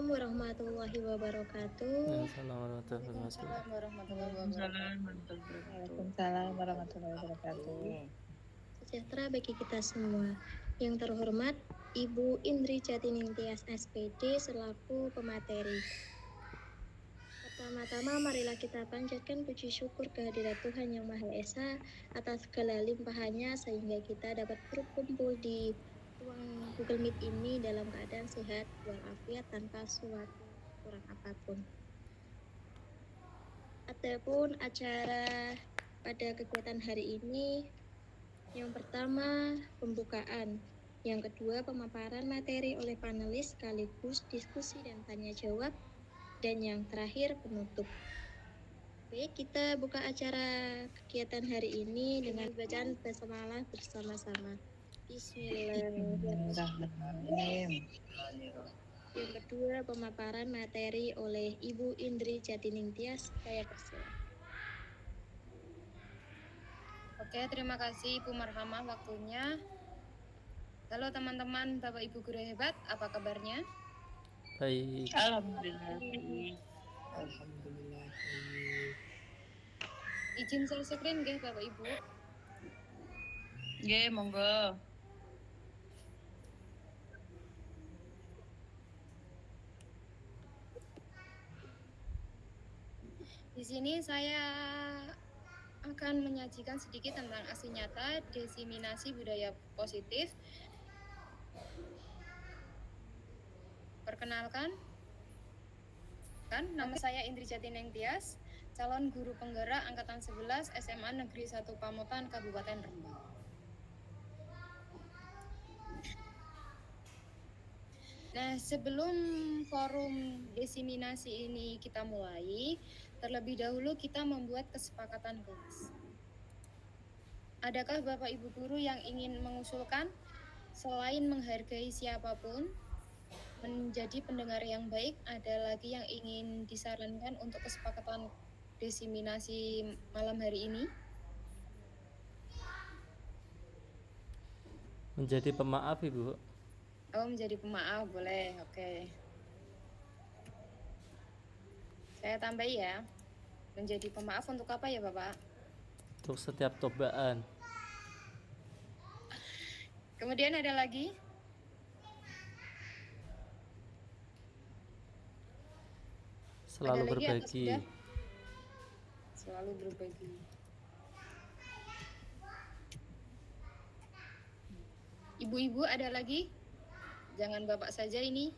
warahmatullahi wabarakatuh. Waalaikumsalam warahmatullahi wabarakatuh. Waalaikumsalam warahmatullahi wabarakatuh. Sejahtera bagi kita semua. Yang terhormat Ibu Indri Jatining Tias SPD selaku pemateri. Pertama-tama marilah kita panjatkan puji syukur kehadirat Tuhan Yang Maha Esa atas segala limpahannya sehingga kita dapat berkumpul di ruang Google Meet ini dalam keadaan sehat walafiat tanpa suatu kurang apapun. Adapun acara pada kegiatan hari ini, yang pertama pembukaan, yang kedua pemaparan materi oleh panelis sekaligus diskusi dan tanya jawab, dan yang terakhir penutup. Baik, kita buka acara kegiatan hari ini dengan bacaan basmalah bersama-sama. Bismillahirrahmanirrahim. Yang kedua pemaparan materi oleh Ibu Indri Jatining Tias. Saya persilakan. Oke, terima kasih Ibu Marhamah waktunya. Halo teman-teman, Bapak Ibu guru hebat, apa kabarnya? Baik. Alhamdulillah. Alhamdulillah. Izin share screen nggih Bapak Ibu? Nggih, monggo. Di sini saya akan menyajikan sedikit tentang aksi nyata diseminasi budaya positif. Perkenalkan, nama saya Indri Jatining Tias, calon guru penggerak angkatan 11 SMA Negeri 1 Pamotan Kabupaten Rembang. Nah, sebelum forum diseminasi ini kita mulai, terlebih dahulu kita membuat kesepakatan kelas. Adakah Bapak Ibu guru yang ingin mengusulkan selain menghargai siapapun, menjadi pendengar yang baik, ada lagi yang ingin disarankan untuk kesepakatan diseminasi malam hari ini? Menjadi pemaaf, Ibu. Oh, menjadi pemaaf, boleh. Oke. Saya tambah ya. Menjadi pemaaf untuk apa ya, Bapak? Untuk setiap cobaan. Kemudian ada lagi? Selalu ada lagi berbagi. Selalu berbagi. Ibu-ibu ada lagi? Jangan Bapak saja ini.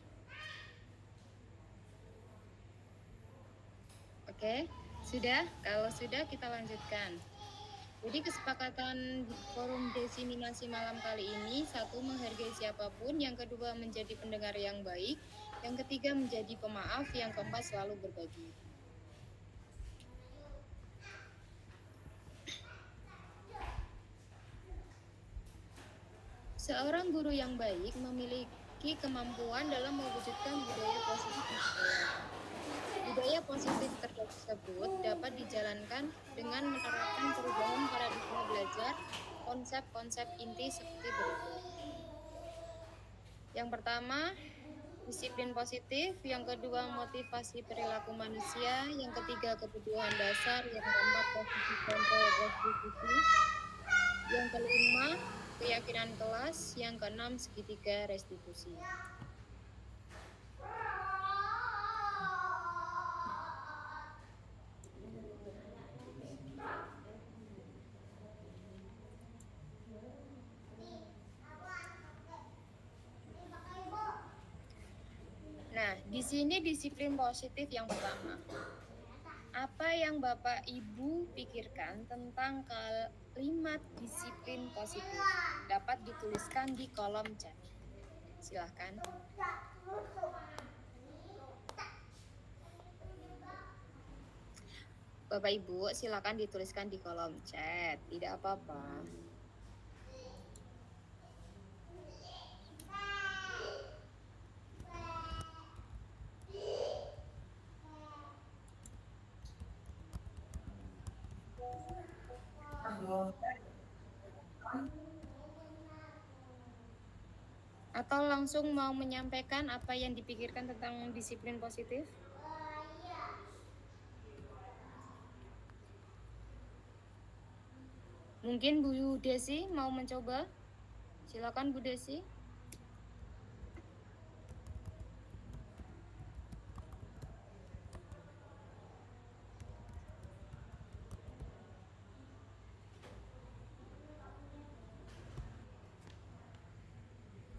Oke, sudah? Kalau sudah kita lanjutkan. Jadi kesepakatan forum diseminasi malam kali ini, satu, menghargai siapapun, yang kedua menjadi pendengar yang baik, yang ketiga menjadi pemaaf, yang keempat selalu berbagi. Seorang guru yang baik memiliki kemampuan dalam mewujudkan budaya positif di sekolah. Budaya positif tersebut dapat dijalankan dengan menerapkan perubahan paradigma belajar, konsep-konsep inti seperti berikut. Yang pertama, disiplin positif, yang kedua motivasi perilaku manusia, yang ketiga kebutuhan dasar, yang keempat posisi kontrol restitusi, yang kelima keyakinan kelas, yang keenam segitiga restitusi. Nah, di sini disiplin positif yang pertama. Apa yang Bapak Ibu pikirkan tentang kalimat disiplin positif? Dapat dituliskan di kolom chat. Silahkan. Bapak Ibu, silakan dituliskan di kolom chat. Tidak apa-apa. Atau langsung mau menyampaikan apa yang dipikirkan tentang disiplin positif? Mungkin Bu Desi mau mencoba? Silakan Bu Desi.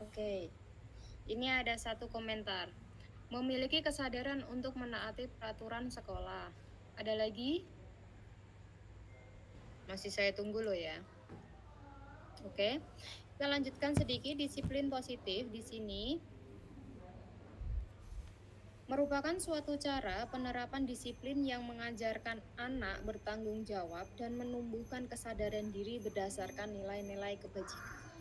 Oke, ini ada satu komentar. Memiliki kesadaran untuk menaati peraturan sekolah. Ada lagi? Masih saya tunggu loh ya. Oke, kita lanjutkan sedikit. Disiplin positif di sini merupakan suatu cara penerapan disiplin yang mengajarkan anak bertanggung jawab dan menumbuhkan kesadaran diri berdasarkan nilai-nilai kebajikan.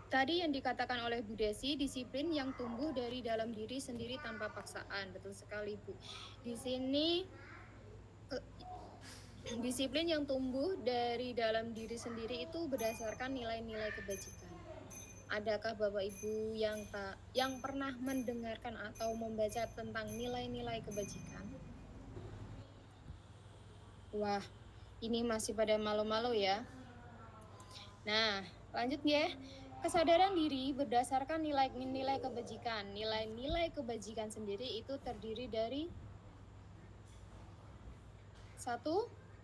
Tadi yang dikatakan oleh Bu Desi, disiplin yang tumbuh dari dalam diri sendiri tanpa paksaan. Betul sekali, Bu. Di sini disiplin yang tumbuh dari dalam diri sendiri itu berdasarkan nilai-nilai kebajikan. Adakah Bapak Ibu yang pernah mendengarkan atau membaca tentang nilai-nilai kebajikan? Wah, ini masih pada malu-malu ya. Nah, lanjut ya. Kesadaran diri berdasarkan nilai-nilai kebajikan. Nilai-nilai kebajikan sendiri itu terdiri dari 1.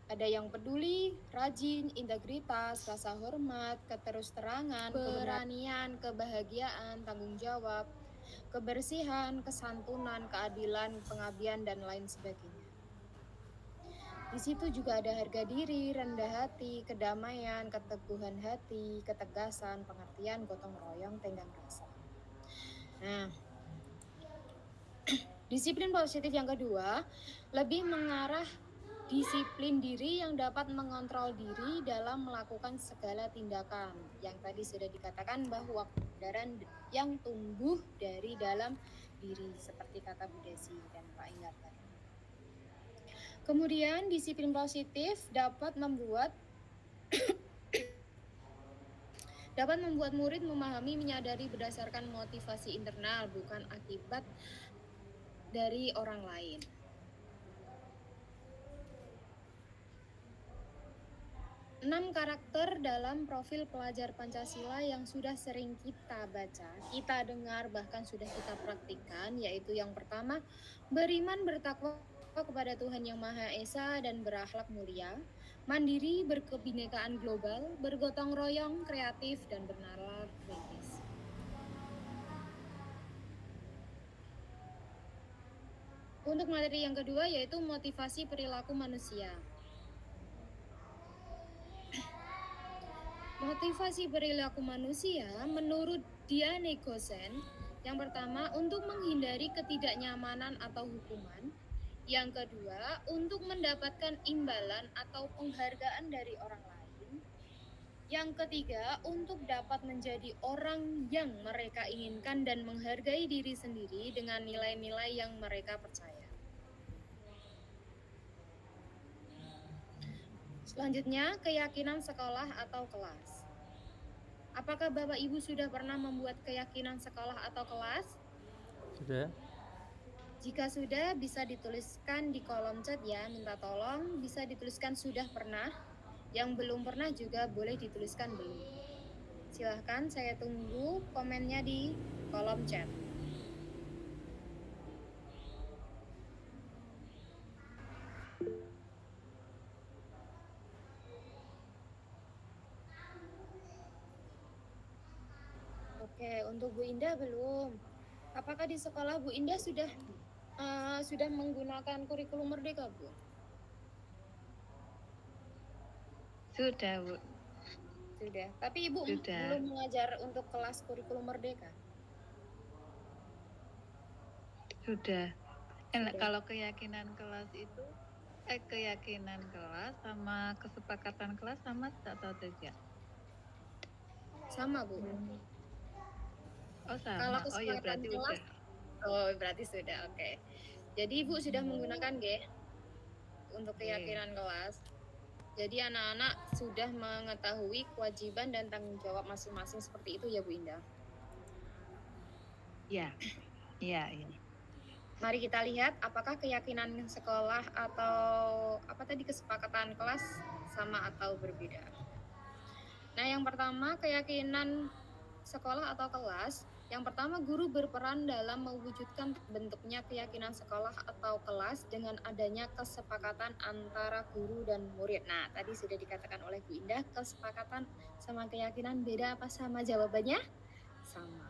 Ada yang peduli, rajin, integritas, rasa hormat, keterus-terangan, keberanian, kebahagiaan, tanggung jawab, kebersihan, kesantunan, keadilan, pengabdian, dan lain sebagainya. Di situ juga ada harga diri, rendah hati, kedamaian, keteguhan hati, ketegasan, pengertian, gotong royong, tenggang rasa. Nah, disiplin positif yang kedua lebih mengarah disiplin diri yang dapat mengontrol diri dalam melakukan segala tindakan. Yang tadi sudah dikatakan bahwa kesadaran yang tumbuh dari dalam diri, seperti kata Bu Desi dan Pak Ingar tadi. Kemudian disiplin positif dapat membuat murid memahami, menyadari berdasarkan motivasi internal, bukan akibat dari orang lain. 6 karakter dalam profil pelajar Pancasila yang sudah sering kita baca, kita dengar, bahkan sudah kita praktikkan, yaitu yang pertama, beriman, bertakwa kepada Tuhan Yang Maha Esa dan berakhlak mulia, mandiri, berkebinekaan global, bergotong royong, kreatif, dan bernalar kritis. Untuk materi yang kedua yaitu motivasi perilaku manusia. Motivasi perilaku manusia menurut Diane Gosen, yang pertama untuk menghindari ketidaknyamanan atau hukuman, yang kedua untuk mendapatkan imbalan atau penghargaan dari orang lain, yang ketiga untuk dapat menjadi orang yang mereka inginkan dan menghargai diri sendiri dengan nilai-nilai yang mereka percaya. Selanjutnya, keyakinan sekolah atau kelas. Apakah Bapak Ibu sudah pernah membuat keyakinan sekolah atau kelas? Sudah. Jika sudah, bisa dituliskan di kolom chat ya. Minta tolong bisa dituliskan sudah pernah. Yang belum pernah juga boleh dituliskan belum. Silahkan, saya tunggu komennya di kolom chat. Oke, untuk Bu Indah belum. Apakah di sekolah Bu Indah sudah menggunakan kurikulum Merdeka, Bu? Sudah, Bu. Sudah. Tapi Ibu Sudah. belum mengajar untuk kelas kurikulum Merdeka? Sudah. Sudah. Kalau keyakinan kelas itu, keyakinan kelas sama kesepakatan kelas sama atau tidak? Sama, Bu. Oh, sama. Kalau Oh ya, kesepakatan berarti kelas, udah. oh berarti sudah, oke. Jadi Ibu sudah menggunakan G untuk keyakinan kelas. Jadi anak-anak sudah mengetahui kewajiban dan tanggung jawab masing-masing seperti itu ya Bu Indah. Iya, iya, iya. Mari kita lihat apakah keyakinan sekolah atau apa tadi kesepakatan kelas sama atau berbeda. Nah, yang pertama keyakinan sekolah atau kelas. Yang pertama, guru berperan dalam mewujudkan bentuknya keyakinan sekolah atau kelas dengan adanya kesepakatan antara guru dan murid. Nah, tadi sudah dikatakan oleh Bu Indah, kesepakatan sama keyakinan beda apa sama jawabannya? Sama.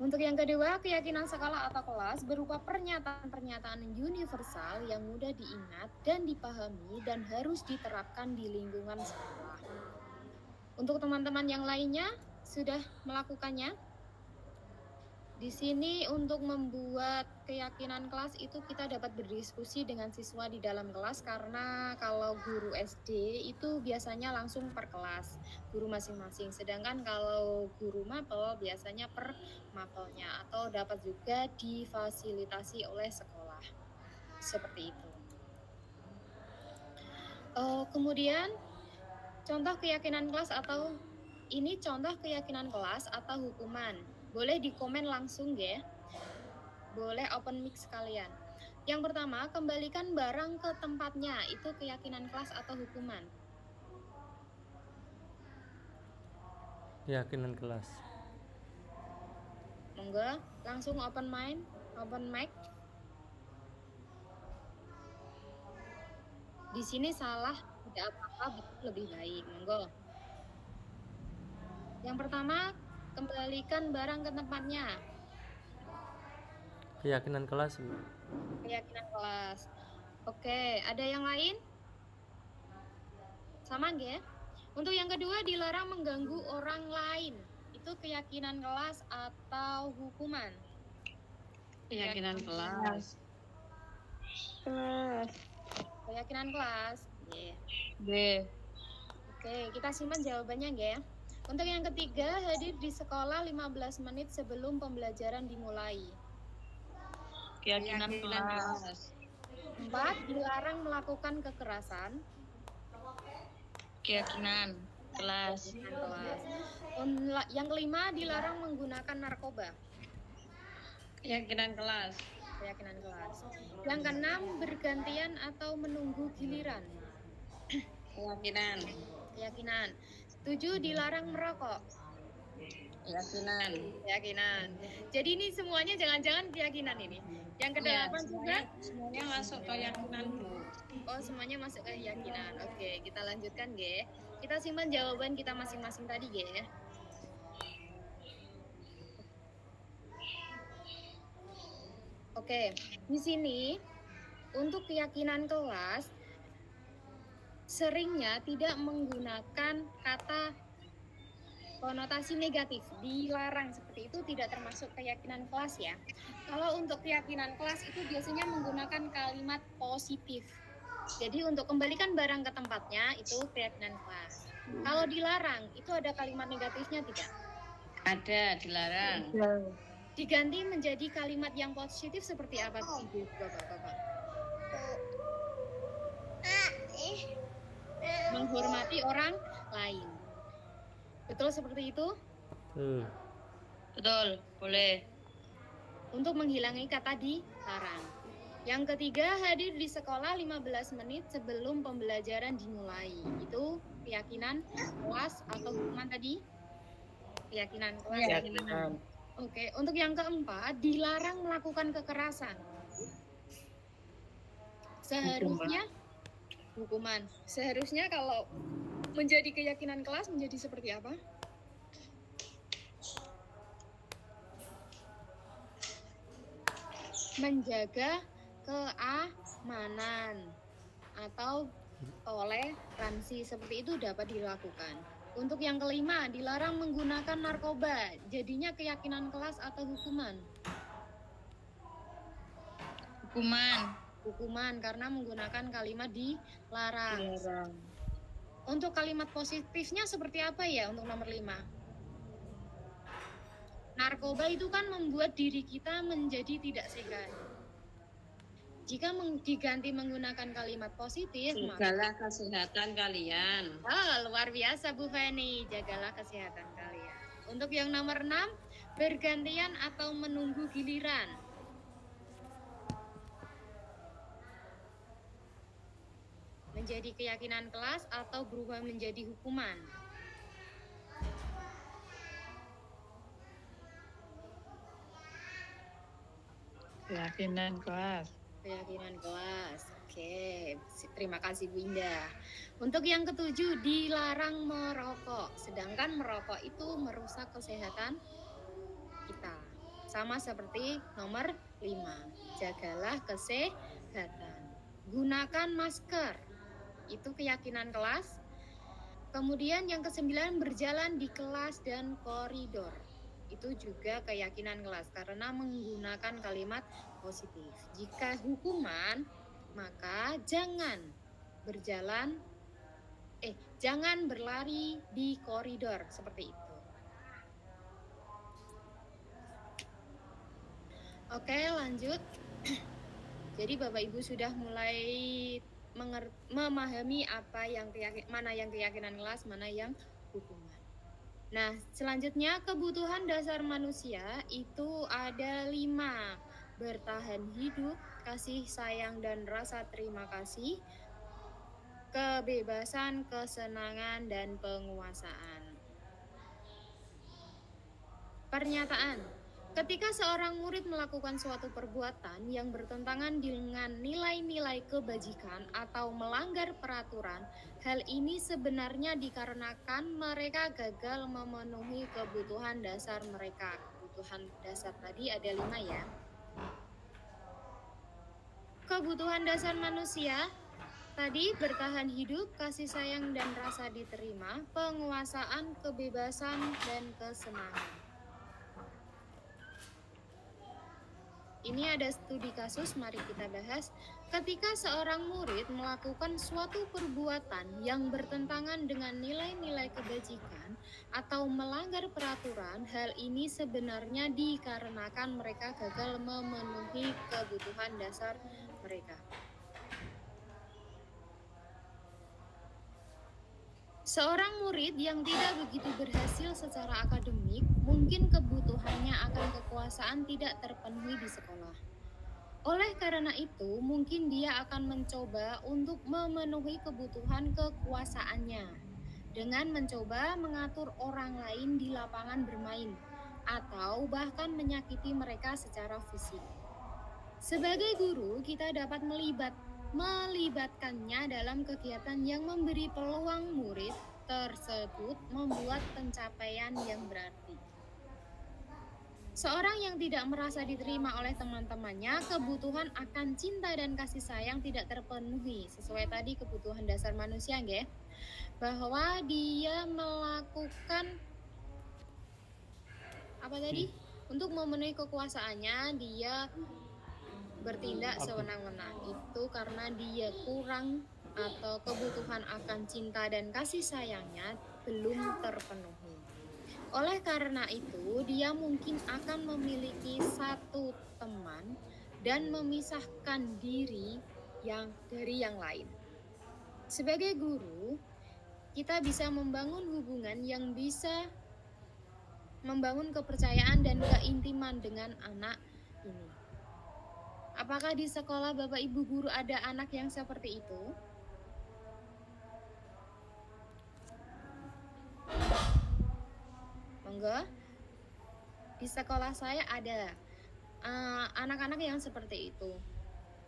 Untuk yang kedua, keyakinan sekolah atau kelas berupa pernyataan-pernyataan universal yang mudah diingat dan dipahami dan harus diterapkan di lingkungan sekolah. Untuk teman-teman yang lainnya sudah melakukannya? Di sini untuk membuat keyakinan kelas itu kita dapat berdiskusi dengan siswa di dalam kelas karena kalau guru SD itu biasanya langsung per kelas, guru masing-masing. Sedangkan kalau guru mapel biasanya per mapelnya atau dapat juga difasilitasi oleh sekolah. Seperti itu. Kemudian contoh keyakinan kelas atau ini contoh keyakinan kelas atau hukuman. Boleh di komen langsung ya. Boleh open mic sekalian. Yang pertama, kembalikan barang ke tempatnya. Itu keyakinan kelas atau hukuman. Keyakinan kelas. Monggo, langsung open mic. Di sini salah, tidak apa-apa, betul lebih baik. Monggo. Yang pertama, kembalikan barang ke tempatnya. Keyakinan kelas, Bu. Keyakinan kelas. Oke, ada yang lain? Sama nggak? Untuk yang kedua, dilarang mengganggu orang lain. Itu keyakinan kelas atau hukuman? Keyakinan kelas. Kelas. Keyakinan kelas. Yeah. B. Oke, kita simpan jawabannya nggak ya? Untuk yang ketiga, hadir di sekolah 15 menit sebelum pembelajaran dimulai. Keyakinan kelas. 4, dilarang melakukan kekerasan. Keyakinan kelas. Yang kelima, dilarang menggunakan narkoba. Keyakinan kelas. Keyakinan kelas. Yang keenam, bergantian atau menunggu giliran. Keyakinan. 7, dilarang merokok. Keyakinan. Jadi ini semuanya jangan-jangan keyakinan ini. Yang kedelapan juga Semuanya masuk keyakinan, Bu. oh semuanya masuk ke keyakinan. Oke, kita lanjutkan Ge. Kita simpan jawaban kita masing-masing tadi Ge. Oke, di sini untuk keyakinan kelas seringnya tidak menggunakan kata konotasi negatif, dilarang seperti itu tidak termasuk keyakinan kelas ya. Kalau untuk keyakinan kelas itu biasanya menggunakan kalimat positif. Jadi untuk kembalikan barang ke tempatnya itu keyakinan kelas. Kalau dilarang itu ada kalimat negatifnya tidak? Ada, dilarang. Diganti menjadi kalimat yang positif seperti apa Ibu, Bapak-bapak? Menghormati orang lain. Betul seperti itu? Betul, boleh. Untuk menghilangi kata dilarang. Yang ketiga, hadir di sekolah 15 menit sebelum pembelajaran dimulai. Itu keyakinan kelas atau hukuman tadi? Keyakinan kelas. Keyakinan. Oke, untuk yang keempat, dilarang melakukan kekerasan. Seharusnya hukuman. Seharusnya kalau menjadi keyakinan kelas menjadi seperti apa? Menjaga keamanan atau toleransi seperti itu dapat dilakukan. Untuk yang kelima, dilarang menggunakan narkoba. Jadinya keyakinan kelas atau hukuman? Hukuman karena menggunakan kalimat dilarang. Untuk kalimat positifnya seperti apa ya untuk nomor 5? Narkoba itu kan membuat diri kita menjadi tidak sehat. Jika diganti menggunakan kalimat positif, maka Jagalah kesehatan kalian. luar biasa Bu Feni, jagalah kesehatan kalian. Untuk yang nomor 6, bergantian atau menunggu giliran. Menjadi keyakinan kelas atau berubah menjadi hukuman. Keyakinan kelas. Keyakinan kelas. Oke, terima kasih Bu Indah. Untuk yang ketujuh, dilarang merokok. Sedangkan merokok itu merusak kesehatan kita. Sama seperti nomor 5. Jagalah kesehatan. Gunakan masker. Itu keyakinan kelas. Kemudian yang ke-9, berjalan di kelas dan koridor. Itu juga keyakinan kelas karena menggunakan kalimat positif. Jika hukuman, maka jangan berlari di koridor seperti itu. Oke, lanjut. Jadi Bapak Ibu sudah mulai memahami mana yang keyakinan kelas, mana yang hukuman. Nah, selanjutnya kebutuhan dasar manusia itu ada 5. Bertahan hidup, kasih sayang dan rasa terima kasih, kebebasan, kesenangan, dan penguasaan. Pernyataan. Ketika seorang murid melakukan suatu perbuatan yang bertentangan dengan nilai-nilai kebajikan atau melanggar peraturan, hal ini sebenarnya dikarenakan mereka gagal memenuhi kebutuhan dasar mereka. Kebutuhan dasar tadi ada 5 ya. Kebutuhan dasar manusia tadi bertahan hidup, kasih sayang dan rasa diterima, penguasaan, kebebasan, dan kesenangan. Ini ada studi kasus, mari kita bahas. Ketika seorang murid melakukan suatu perbuatan yang bertentangan dengan nilai-nilai kebajikan atau melanggar peraturan, hal ini sebenarnya dikarenakan mereka gagal memenuhi kebutuhan dasar mereka. Seorang murid yang tidak begitu berhasil secara akademik, mungkin kebutuhannya akan kekuasaan tidak terpenuhi di sekolah. Oleh karena itu, mungkin dia akan mencoba untuk memenuhi kebutuhan kekuasaannya dengan mencoba mengatur orang lain di lapangan bermain atau bahkan menyakiti mereka secara fisik. Sebagai guru, kita dapat melibatkannya dalam kegiatan yang memberi peluang murid tersebut membuat pencapaian yang berarti. Seorang yang tidak merasa diterima oleh teman-temannya, kebutuhan akan cinta dan kasih sayang tidak terpenuhi. Sesuai tadi kebutuhan dasar manusia, nggih. Bahwa dia melakukan apa tadi? Untuk memenuhi kekuasaannya, dia bertindak sewenang-wenang. Itu karena dia kurang atau kebutuhan akan cinta dan kasih sayangnya belum terpenuhi. Oleh karena itu, dia mungkin akan memiliki satu teman dan memisahkan diri dari yang lain. Sebagai guru, kita bisa membangun hubungan yang bisa membangun kepercayaan dan keintiman dengan anak ini. Apakah di sekolah Bapak Ibu guru ada anak yang seperti itu? Monggo. Di sekolah saya ada anak-anak yang seperti itu.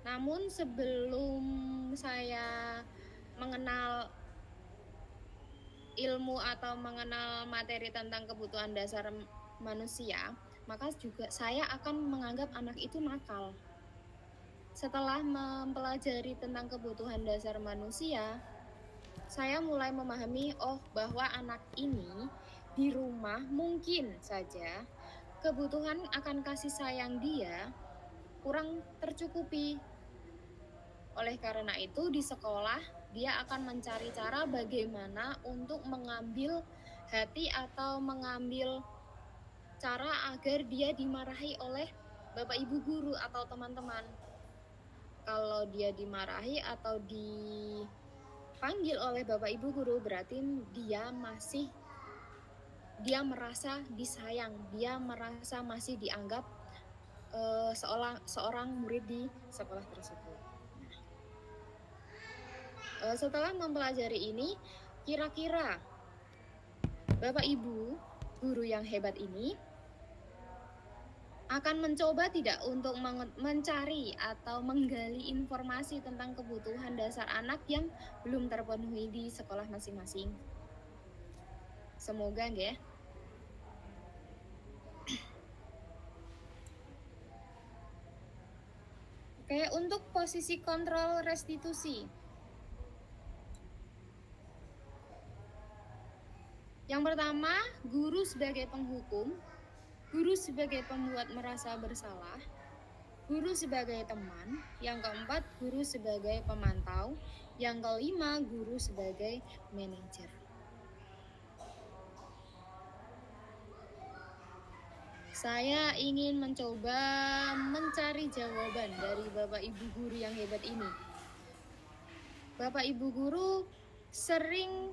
Namun sebelum saya mengenal ilmu atau mengenal materi tentang kebutuhan dasar manusia, maka juga saya akan menganggap anak itu nakal. Setelah mempelajari tentang kebutuhan dasar manusia, saya mulai memahami bahwa anak ini di rumah mungkin saja kebutuhan akan kasih sayang dia kurang tercukupi. Oleh karena itu di sekolah dia akan mencari cara bagaimana untuk mengambil hati atau mengambil cara agar dia dimarahi oleh Bapak Ibu guru atau teman-teman. Kalau dia dimarahi atau dipanggil oleh Bapak Ibu guru, berarti dia merasa disayang, dia merasa masih dianggap seorang murid di sekolah tersebut. Setelah mempelajari ini, kira-kira Bapak Ibu guru yang hebat ini akan mencoba tidak untuk mencari atau menggali informasi tentang kebutuhan dasar anak yang belum terpenuhi di sekolah masing-masing. Semoga nggih. Oke, untuk posisi kontrol restitusi. Yang pertama, guru sebagai penghukum, guru sebagai pembuat merasa bersalah, guru sebagai teman, yang keempat, guru sebagai pemantau, yang kelima, guru sebagai manajer. Saya ingin mencoba mencari jawaban dari Bapak Ibu guru yang hebat ini. Bapak Ibu guru sering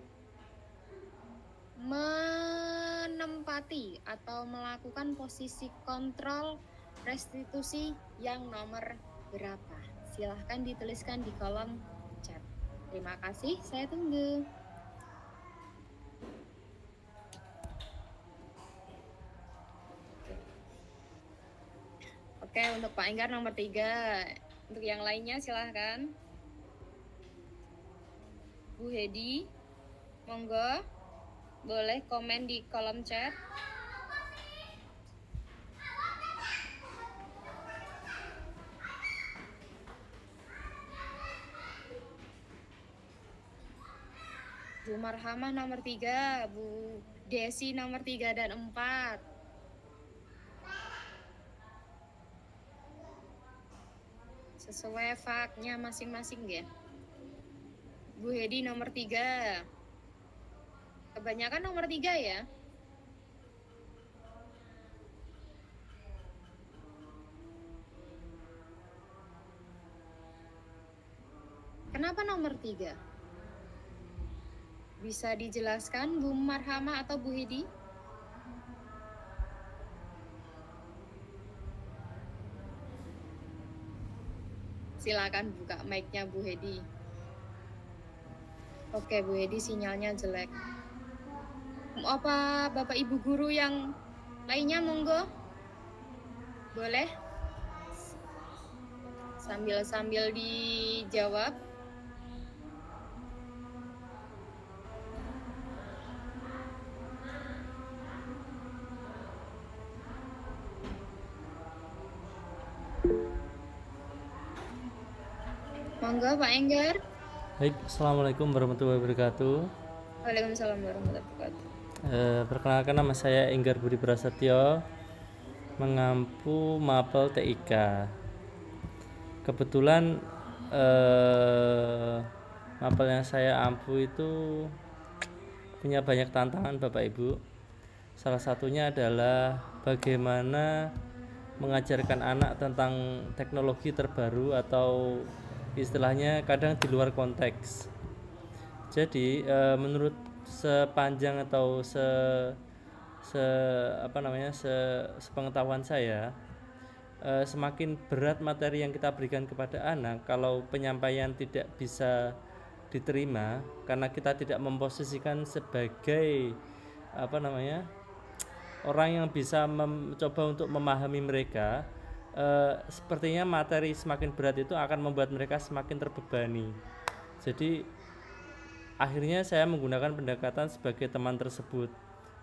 menempati atau melakukan posisi kontrol restitusi yang nomor berapa? Silahkan dituliskan di kolom chat. Terima kasih, saya tunggu. Oke, untuk Pak Enggar nomor 3. Untuk yang lainnya silahkan. Bu Hedi, monggo. Boleh komen di kolom chat. Bu Marhamah nomor 3, Bu Desi nomor 3 dan 4. Sesuai faknya masing-masing ya. Bu Hedi nomor 3. Kebanyakan nomor 3 ya. Kenapa nomor 3? Bisa dijelaskan Bu Marhamah atau Bu Hedi? Silakan buka mic-nya Bu Hedi. Oke, Bu Hedi sinyalnya jelek. Apa Bapak Ibu guru yang lainnya monggo? Boleh? Sambil dijawab. Monggo Pak Enggar. Baik, Assalamualaikum warahmatullahi wabarakatuh. Waalaikumsalam warahmatullahi wabarakatuh. Perkenalkan, nama saya Enggar Budi Prasetyo, mengampu Mapel TIK. Kebetulan Mapel yang saya ampu itu punya banyak tantangan Bapak Ibu. Salah satunya adalah bagaimana mengajarkan anak tentang teknologi terbaru atau istilahnya kadang di luar konteks. Jadi menurut sepanjang atau sepengetahuan saya, semakin berat materi yang kita berikan kepada anak, kalau penyampaian tidak bisa diterima karena kita tidak memposisikan sebagai orang yang bisa mencoba untuk memahami mereka, sepertinya materi semakin berat itu akan membuat mereka semakin terbebani. Jadi akhirnya saya menggunakan pendekatan sebagai teman tersebut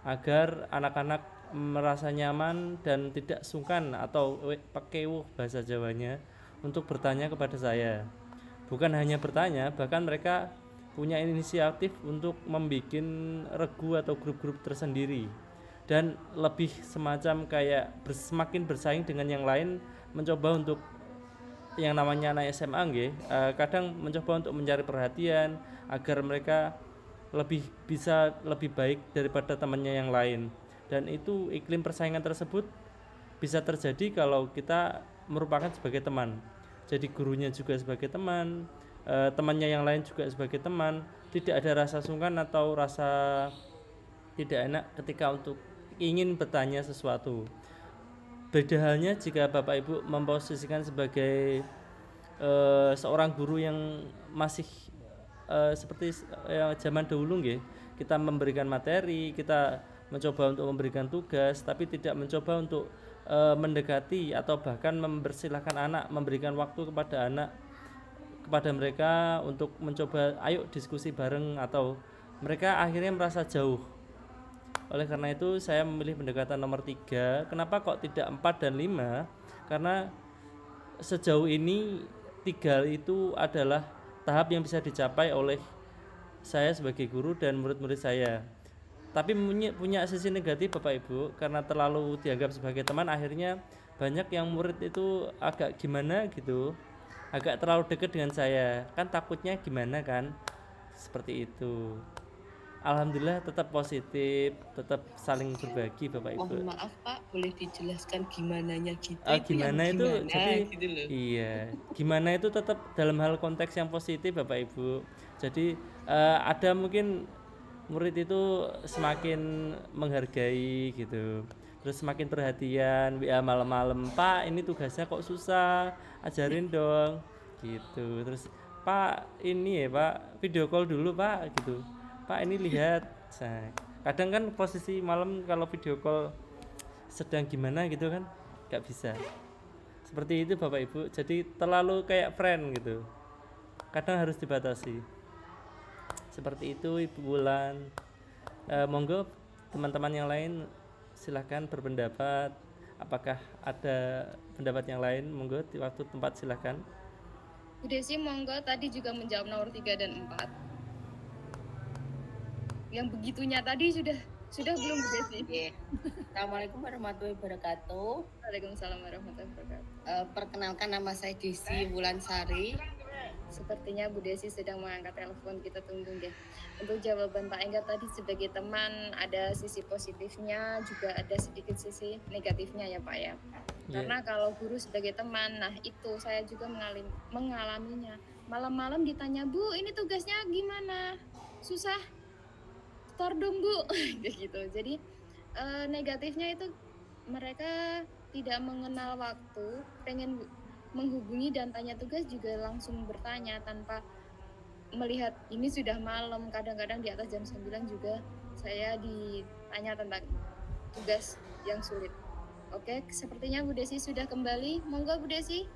agar anak-anak merasa nyaman dan tidak sungkan atau pakewuh bahasa Jawanya untuk bertanya kepada saya. Bukan hanya bertanya, bahkan mereka punya inisiatif untuk membuat regu atau grup-grup tersendiri dan lebih semacam kayak semakin bersaing dengan yang lain, mencoba untuk yang namanya anak SMA kadang mencoba untuk mencari perhatian agar mereka bisa lebih baik daripada temannya yang lain. Dan itu iklim persaingan tersebut bisa terjadi kalau kita merupakan sebagai teman. jadi gurunya juga sebagai teman, temannya yang lain juga sebagai teman, tidak ada rasa sungkan atau rasa tidak enak ketika untuk ingin bertanya sesuatu. Beda halnya jika Bapak Ibu memposisikan sebagai seorang guru yang masih seperti zaman dahulu nggih, kita memberikan materi, kita mencoba untuk memberikan tugas, tapi tidak mencoba untuk mendekati atau bahkan mempersilahkan anak, memberikan waktu kepada mereka untuk mencoba ayo diskusi bareng, atau mereka akhirnya merasa jauh. Oleh karena itu saya memilih pendekatan nomor 3. Kenapa kok tidak 4 dan 5? Karena sejauh ini 3 itu adalah tahap yang bisa dicapai oleh saya sebagai guru dan murid-murid saya. Tapi punya sisi negatif Bapak Ibu, karena terlalu dianggap sebagai teman, akhirnya banyak yang murid itu agak gimana gitu, agak terlalu dekat dengan saya, kan takutnya gimana kan, seperti itu. Alhamdulillah tetap positif, tetap saling berbagi Bapak Ibu. Mohon maaf Pak, boleh dijelaskan gimananya gitu? Gimana itu gimana, jadi gitu loh. iya, gimana itu tetap dalam hal konteks yang positif Bapak Ibu. Jadi ada mungkin murid itu semakin menghargai gitu, terus semakin perhatian, WA malam-malam, Pak ini tugasnya kok susah, ajarin dong gitu. Terus Pak ini ya Pak, video call dulu Pak gitu, Pak ini lihat. Kadang kan posisi malam kalau video call sedang gimana gitu kan nggak bisa, seperti itu Bapak Ibu. Jadi terlalu kayak friend gitu, kadang harus dibatasi. Seperti itu Ibu Wulan. Monggo teman-teman yang lain silahkan berpendapat. Apakah ada pendapat yang lain? Monggo di waktu tempat silahkan. Bu Desi monggo, tadi juga menjawab nomor 3 dan 4. Yang begitunya tadi sudah belum Bu Desi? Oke. Assalamualaikum warahmatullahi wabarakatuh. Waalaikumsalam warahmatullahi wabarakatuh. Perkenalkan, nama saya Desi Wulansari. Sepertinya Bu Desi sedang mengangkat telepon, kita tunggu ya. Untuk jawaban Pak Enggar tadi sebagai teman, ada sisi positifnya, juga ada sedikit sisi negatifnya ya Pak ya. Karena kalau guru sebagai teman, nah itu saya juga mengalaminya. Malam-malam ditanya, Bu ini tugasnya gimana? Susah? Tor dong Bu. Gitu. Jadi negatifnya itu mereka tidak mengenal waktu, pengen menghubungi dan tanya tugas juga langsung bertanya tanpa melihat ini sudah malam. Kadang-kadang di atas jam 9 juga saya ditanya tentang tugas yang sulit. Oke, sepertinya Bu Desi sudah kembali. Monggo Bu Desi.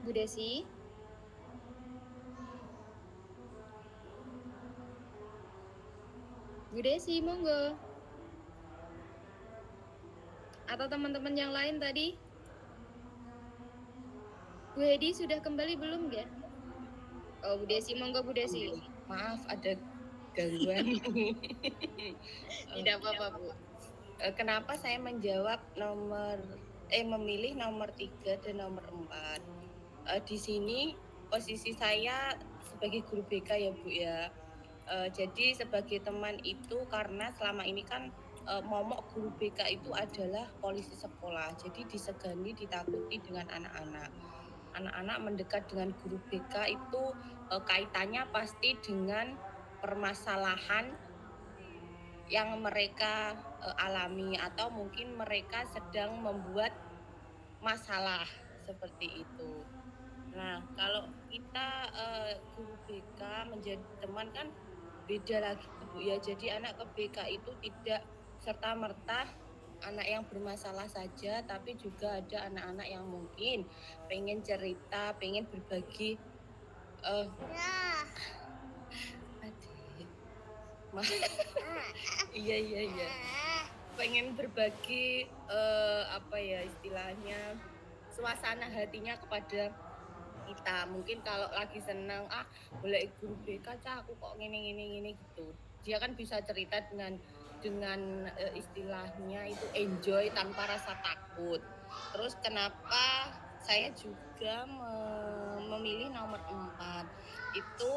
Bu Desi. Bu Desi, monggo. Atau teman-teman yang lain tadi? Bu Hedi sudah kembali belum ya? Oh Bu Desi, monggo Bu Desi. Maaf ada gangguan. Tidak apa-apa Bu. Kenapa saya menjawab memilih nomor 3 dan nomor 4? Di sini posisi saya sebagai guru BK ya Bu ya. Jadi sebagai teman itu, karena selama ini kan momok guru BK itu adalah polisi sekolah, jadi disegani, ditakuti dengan anak-anak. Anak-anak mendekat dengan guru BK itu kaitannya pasti dengan permasalahan yang mereka alami, atau mungkin mereka sedang membuat masalah seperti itu. Nah, kalau kita guru BK menjadi teman kan beda lagi Bu ya. Jadi anak ke BK itu tidak serta-merta anak yang bermasalah saja, tapi juga ada anak-anak yang mungkin pengen cerita, pengen berbagi. Iya. Pengen berbagi istilahnya suasana hatinya kepada kita. Mungkin kalau lagi senang, boleh guru BK aku kok gini gitu. Dia kan bisa cerita dengan istilahnya itu enjoy tanpa rasa takut. Terus kenapa saya juga memilih nomor 4 itu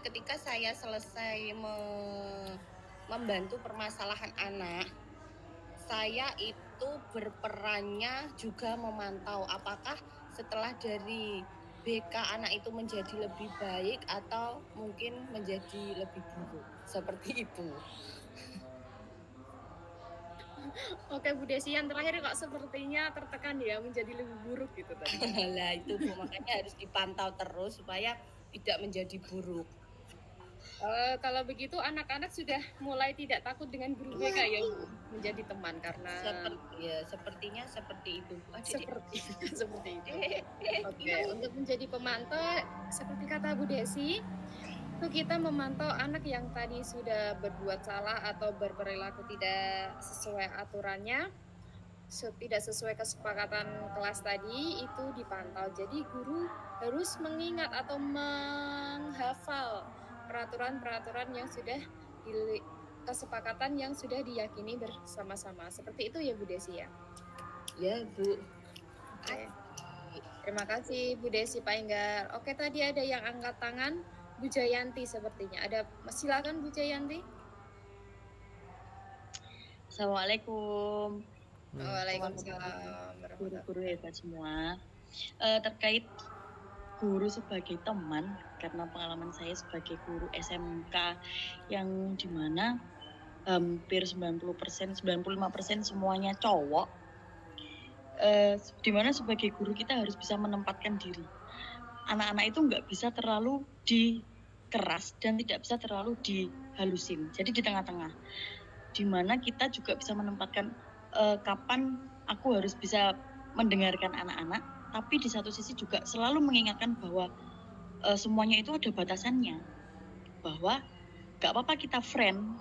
ketika saya selesai membantu permasalahan anak, saya itu berperannya juga memantau apakah setelah dari BK anak itu menjadi lebih baik atau mungkin menjadi lebih buruk. Seperti itu. Oke Bu Desi, yang terakhir kok sepertinya tertekan ya menjadi lebih buruk gitu tadi. Lah itu Bu, makanya harus dipantau terus supaya tidak menjadi buruk. Kalau begitu anak-anak sudah mulai tidak takut dengan guru BK ya Bu, menjadi teman karena Sepertinya seperti itu. seperti itu. Oke, untuk menjadi pemantau seperti kata Bu Desi, itu kita memantau anak yang tadi sudah berbuat salah atau berperilaku tidak sesuai aturannya, tidak sesuai kesepakatan kelas tadi, itu dipantau. Jadi guru harus mengingat atau menghafal peraturan-peraturan yang sudah kesepakatan yang sudah diyakini bersama-sama. Seperti itu ya Bu Desi ya? Ya Bu. Oke. Terima kasih Bu Desi, Pak Enggar. Oke, tadi ada yang angkat tangan, Bu Jayanti sepertinya. Silakan Bu Jayanti. Assalamualaikum. Waalaikumsalam. Guru-guru hebat semua. Terkait guru sebagai teman, karena pengalaman saya sebagai guru SMK yang dimana hampir 90%, 95% semuanya cowok, dimana sebagai guru kita harus bisa menempatkan diri. Anak-anak itu nggak bisa terlalu dikeras dan tidak bisa terlalu dihalusin. Jadi di tengah-tengah, dimana kita juga bisa menempatkan kapan aku harus bisa mendengarkan anak-anak, tapi di satu sisi juga selalu mengingatkan bahwa semuanya itu ada batasannya, bahwa gak apa-apa kita friend,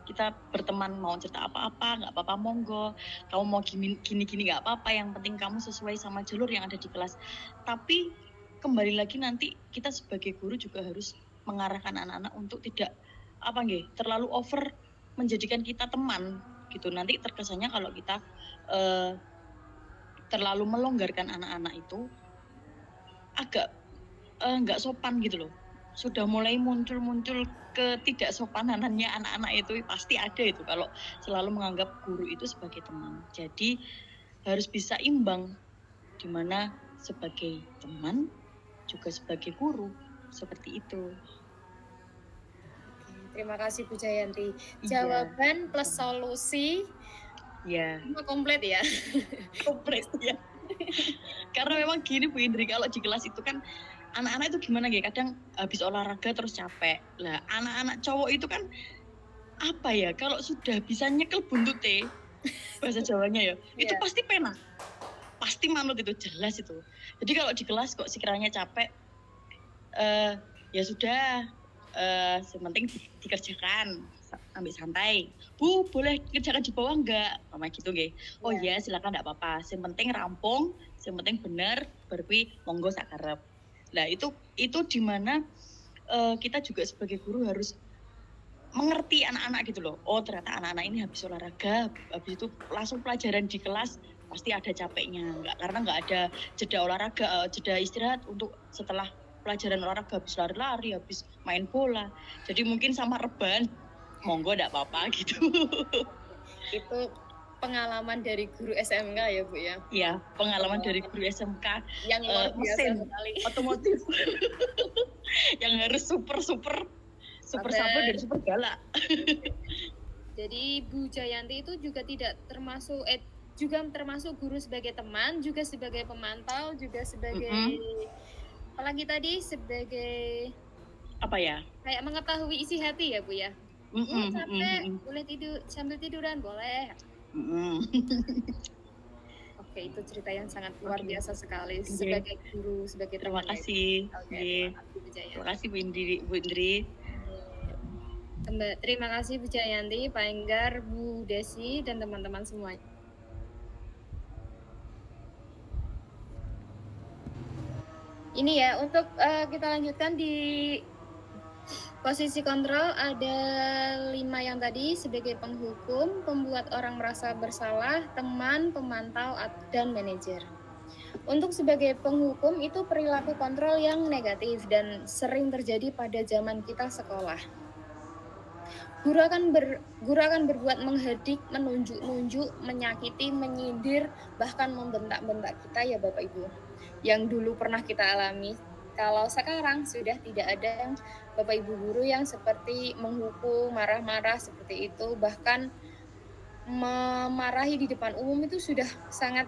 kita berteman, mau cerita apa-apa gak apa-apa, monggo, kamu mau gini-gini gak apa-apa, yang penting kamu sesuai sama jalur yang ada di kelas. Tapi kembali lagi nanti kita sebagai guru juga harus mengarahkan anak-anak untuk tidak terlalu over menjadikan kita teman gitu. Nanti terkesannya kalau kita terlalu melonggarkan anak-anak itu agak nggak sopan gitu loh. Sudah mulai muncul ketidaksopanannya anak-anak itu pasti ada itu kalau selalu menganggap guru itu sebagai teman. Jadi harus bisa imbang, dimana sebagai teman juga sebagai guru, seperti itu. Terima kasih Bu Jayanti. Jawaban plus solusi semua komplit ya. Komplit ya. Karena memang gini Bu Indri, kalau di kelas itu kan anak-anak itu gimana ya, kadang habis olahraga terus capek. Lah anak-anak cowok itu kan apa ya, kalau sudah bisa nyekel buntute, bahasa Jawanya ya, itu pasti pena, pasti manut, itu jelas itu. Jadi kalau di kelas kok sekiranya capek, ya sudah, sementing dikerjakan, ambil santai. Bu, boleh kerjakan di bawah enggak? Mama gitu nggih. Oh ya, silakan, enggak apa-apa. Sementing rampung, sementing bener, berkuwi monggo sak karep. Nah, itu di mana kita juga sebagai guru harus mengerti anak-anak gitu loh. Oh, ternyata anak-anak ini habis olahraga, habis itu langsung pelajaran di kelas pasti ada capeknya. Karena enggak ada jeda olahraga, jeda istirahat untuk setelah pelajaran olahraga, habis lari-lari, habis main bola. Jadi mungkin sama rebahan, monggo enggak apa-apa gitu. Itu pengalaman dari guru SMK ya Bu ya? Iya, pengalaman dari guru SMK yang luar biasa mesin, sekali. otomotif. Yang harus super sabar dan super galak. Jadi Bu Jayanti itu juga tidak termasuk juga termasuk guru sebagai teman, juga sebagai pemantau, juga sebagai apalagi tadi sebagai apa ya? Kayak mengetahui isi hati ya Bu ya. Capek, boleh tidur sambil tiduran boleh. Oke, itu cerita yang sangat luar biasa sekali sebagai guru, sebagai terima kasih. Terima kasih Bu Indri. Terima kasih Bu Jayanti, Pak Enggar, Bu Desi, dan teman-teman semuanya. Ini ya, untuk kita lanjutkan di posisi kontrol ada 5 yang tadi sebagai penghukum, pembuat orang merasa bersalah, teman, pemantau, dan manajer. Untuk sebagai penghukum itu perilaku kontrol yang negatif dan sering terjadi pada zaman kita sekolah. Guru akan berbuat menghardik, menunjuk-nunjuk, menyakiti, menyindir, bahkan membentak-bentak kita ya Bapak Ibu. Yang dulu pernah kita alami. Kalau sekarang sudah tidak ada yang Bapak Ibu guru yang seperti menghukum, marah-marah seperti itu, bahkan memarahi di depan umum itu sudah sangat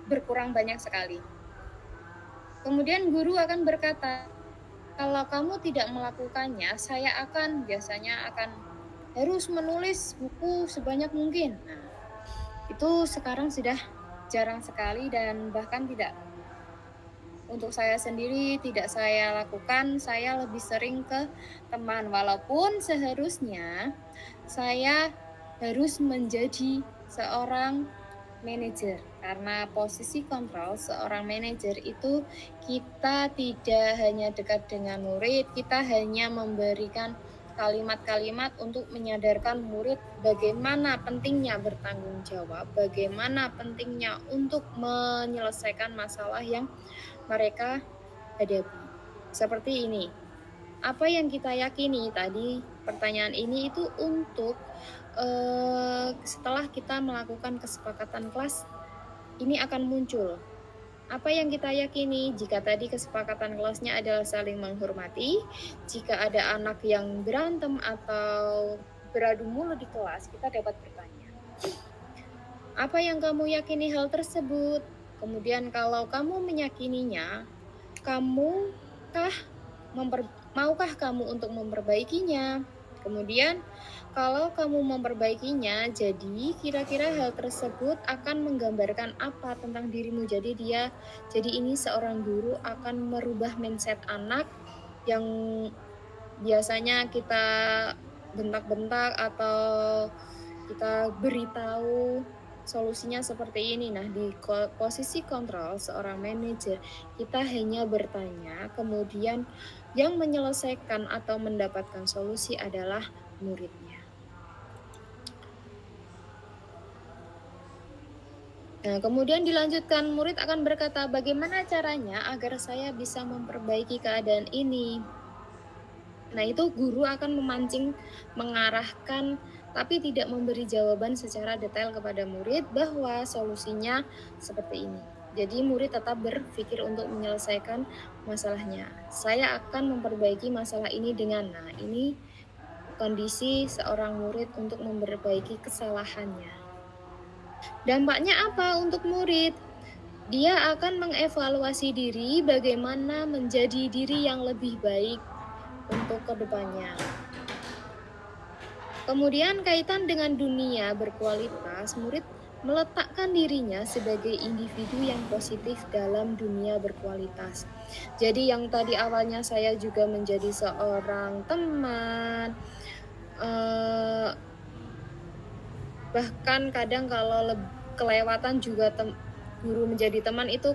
berkurang banyak sekali. Kemudian guru akan berkata, kalau kamu tidak melakukannya, saya biasanya akan harus menulis buku sebanyak mungkin. Nah, itu sekarang sudah jarang sekali dan bahkan tidak, untuk saya sendiri tidak saya lakukan. Saya lebih sering ke teman, walaupun seharusnya saya harus menjadi seorang manajer, karena posisi kontrol seorang manajer itu kita tidak hanya dekat dengan murid, kita hanya memberikan kalimat-kalimat untuk menyadarkan murid bagaimana pentingnya bertanggung jawab, bagaimana pentingnya untuk menyelesaikan masalah yang mereka hadapi. Seperti ini, apa yang kita yakini tadi, pertanyaan ini itu untuk setelah kita melakukan kesepakatan kelas, ini akan muncul. Apa yang kita yakini, jika tadi kesepakatan kelasnya adalah saling menghormati, jika ada anak yang berantem atau beradu mulut di kelas, kita dapat bertanya, apa yang kamu yakini hal tersebut? Kemudian kalau kamu meyakininya, maukah kamu untuk memperbaikinya? Kemudian kalau kamu memperbaikinya, jadi kira-kira hal tersebut akan menggambarkan apa tentang dirimu. Jadi ini seorang guru akan merubah mindset anak yang biasanya kita bentak-bentak atau kita beritahu solusinya seperti ini. Nah, di posisi kontrol seorang manajer, kita hanya bertanya, kemudian yang menyelesaikan atau mendapatkan solusi adalah muridnya. Nah, kemudian dilanjutkan, murid akan berkata, bagaimana caranya agar saya bisa memperbaiki keadaan ini? Nah, itu guru akan memancing, mengarahkan, tapi tidak memberi jawaban secara detail kepada murid bahwa solusinya seperti ini. Jadi murid tetap berpikir untuk menyelesaikan masalahnya. Saya akan memperbaiki masalah ini dengan, nah ini kondisi seorang murid untuk memperbaiki kesalahannya. Dampaknya apa untuk murid? Dia akan mengevaluasi diri bagaimana menjadi diri yang lebih baik untuk kedepannya. Kemudian kaitan dengan dunia berkualitas, murid meletakkan dirinya sebagai individu yang positif dalam dunia berkualitas. Jadi yang tadi awalnya saya juga menjadi seorang teman, bahkan kadang kalau kelewatan juga guru menjadi teman itu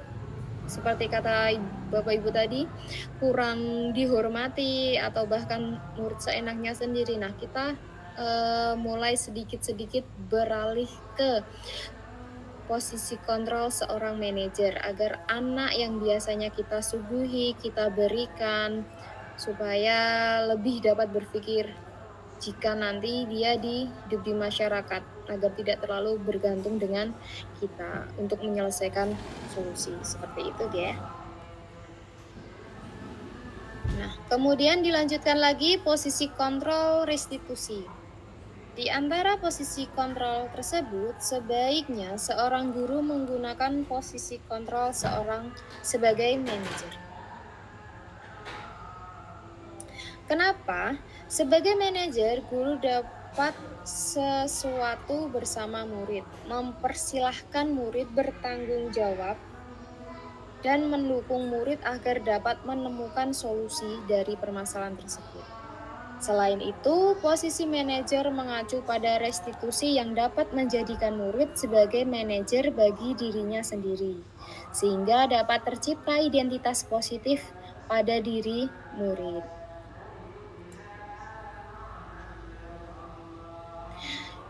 seperti kata Bapak Ibu tadi, kurang dihormati atau bahkan murid seenaknya sendiri. Nah, kita mulai sedikit-sedikit beralih ke posisi kontrol seorang manajer agar anak yang biasanya kita suguhi, kita berikan supaya lebih dapat berpikir jika nanti dia hidup di masyarakat, agar tidak terlalu bergantung dengan kita untuk menyelesaikan solusi. Seperti itu dia. Nah, kemudian dilanjutkan lagi posisi kontrol restitusi. Di antara posisi kontrol tersebut, sebaiknya seorang guru menggunakan posisi kontrol sebagai manajer. Kenapa? Sebagai manajer, guru dapat sesuatu bersama murid, mempersilahkan murid bertanggung jawab, dan mendukung murid agar dapat menemukan solusi dari permasalahan tersebut. Selain itu, posisi manajer mengacu pada restitusi yang dapat menjadikan murid sebagai manajer bagi dirinya sendiri, sehingga dapat tercipta identitas positif pada diri murid.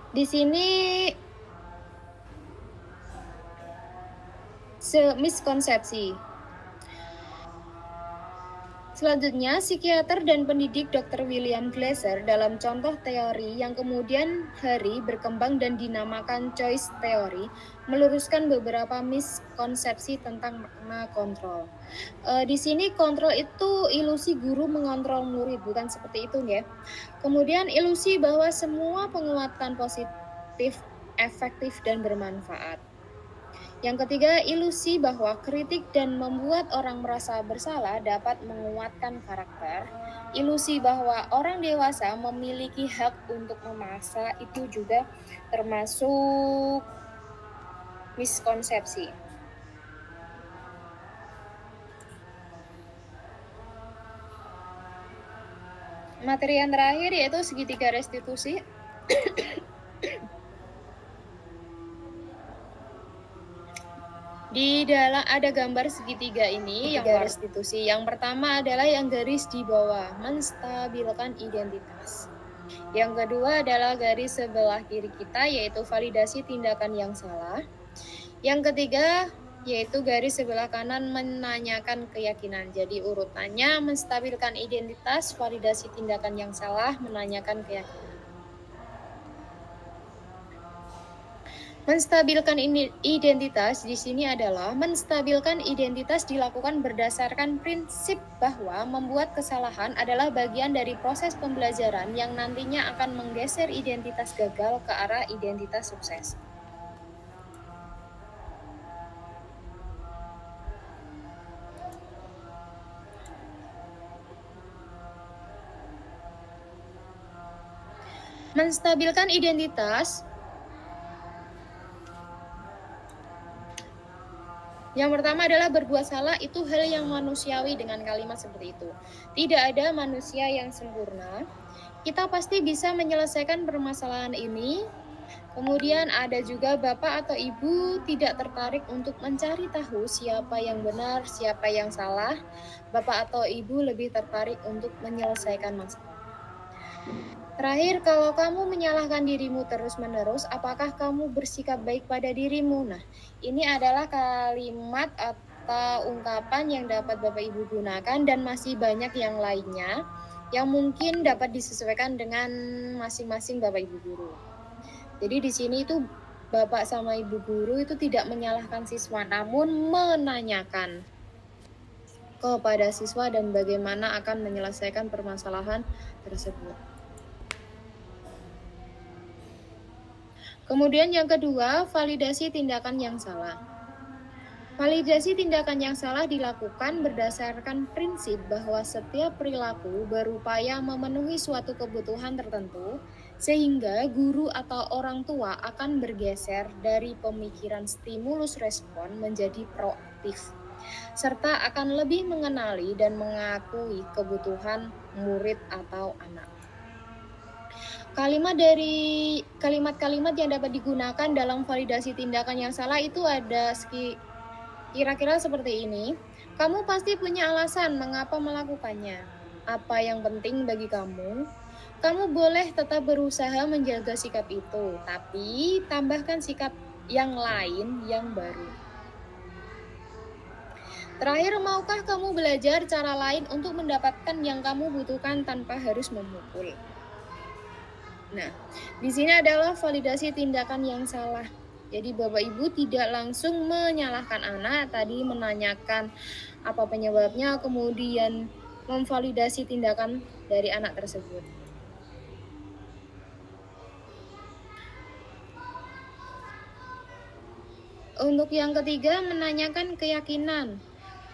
Di sini miskonsepsi. Selanjutnya, psikiater dan pendidik Dr. William Glasser dalam contoh teori yang kemudian hari berkembang dan dinamakan choice theory meluruskan beberapa miskonsepsi tentang makna kontrol. Di sini kontrol itu ilusi guru mengontrol murid, bukan seperti itu ya. Kemudian ilusi bahwa semua penguatan positif efektif dan bermanfaat. Yang ketiga, ilusi bahwa kritik dan membuat orang merasa bersalah dapat menguatkan karakter. Ilusi bahwa orang dewasa memiliki hak untuk memaksa itu juga termasuk miskonsepsi. Materi yang terakhir yaitu segitiga restitusi. Di dalam ada gambar segitiga ini yang restitusi. Yang pertama adalah yang garis di bawah, menstabilkan identitas. Yang kedua adalah garis sebelah kiri kita, yaitu validasi tindakan yang salah. Yang ketiga yaitu garis sebelah kanan, menanyakan keyakinan. Jadi urutannya menstabilkan identitas, validasi tindakan yang salah, menanyakan keyakinan. Menstabilkan identitas di sini adalah menstabilkan identitas dilakukan berdasarkan prinsip bahwa membuat kesalahan adalah bagian dari proses pembelajaran yang nantinya akan menggeser identitas gagal ke arah identitas sukses. Menstabilkan identitas yang pertama adalah berbuat salah itu hal yang manusiawi dengan kalimat seperti itu. Tidak ada manusia yang sempurna. Kita pasti bisa menyelesaikan permasalahan ini. Kemudian ada juga bapak atau ibu tidak tertarik untuk mencari tahu siapa yang benar, siapa yang salah. Bapak atau ibu lebih tertarik untuk menyelesaikan masalah. Terakhir, kalau kamu menyalahkan dirimu terus-menerus, apakah kamu bersikap baik pada dirimu? Nah, ini adalah kalimat atau ungkapan yang dapat Bapak Ibu gunakan dan masih banyak yang lainnya yang mungkin dapat disesuaikan dengan masing-masing Bapak Ibu guru. Jadi di sini itu Bapak sama Ibu guru itu tidak menyalahkan siswa, namun menanyakan kepada siswa dan bagaimana akan menyelesaikan permasalahan tersebut. Kemudian yang kedua, validasi tindakan yang salah. Validasi tindakan yang salah dilakukan berdasarkan prinsip bahwa setiap perilaku berupaya memenuhi suatu kebutuhan tertentu, sehingga guru atau orang tua akan bergeser dari pemikiran stimulus respon menjadi proaktif, serta akan lebih mengenali dan mengakui kebutuhan murid atau anak. Kalimat-kalimat yang dapat digunakan dalam validasi tindakan yang salah itu ada kira-kira seperti ini. Kamu pasti punya alasan mengapa melakukannya. Apa yang penting bagi kamu? Kamu boleh tetap berusaha menjaga sikap itu, tapi tambahkan sikap yang lain yang baru. Terakhir, maukah kamu belajar cara lain untuk mendapatkan yang kamu butuhkan tanpa harus memukul? Nah, di sini adalah validasi tindakan yang salah. Jadi Bapak Ibu tidak langsung menyalahkan anak, tadi menanyakan apa penyebabnya, kemudian memvalidasi tindakan dari anak tersebut. Untuk yang ketiga, menanyakan keyakinan.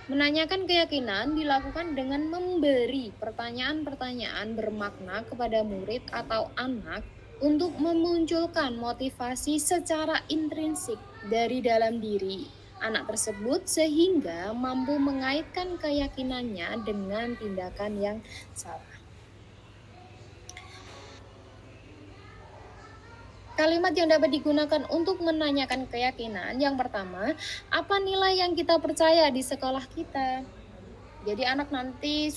Menanyakan keyakinan dilakukan dengan memberi pertanyaan-pertanyaan bermakna kepada murid atau anak untuk memunculkan motivasi secara intrinsik dari dalam diri anak tersebut sehingga mampu mengaitkan keyakinannya dengan tindakan yang salah. Kalimat yang dapat digunakan untuk menanyakan keyakinan, yang pertama, apa nilai yang kita percaya di sekolah kita? Jadi anak nanti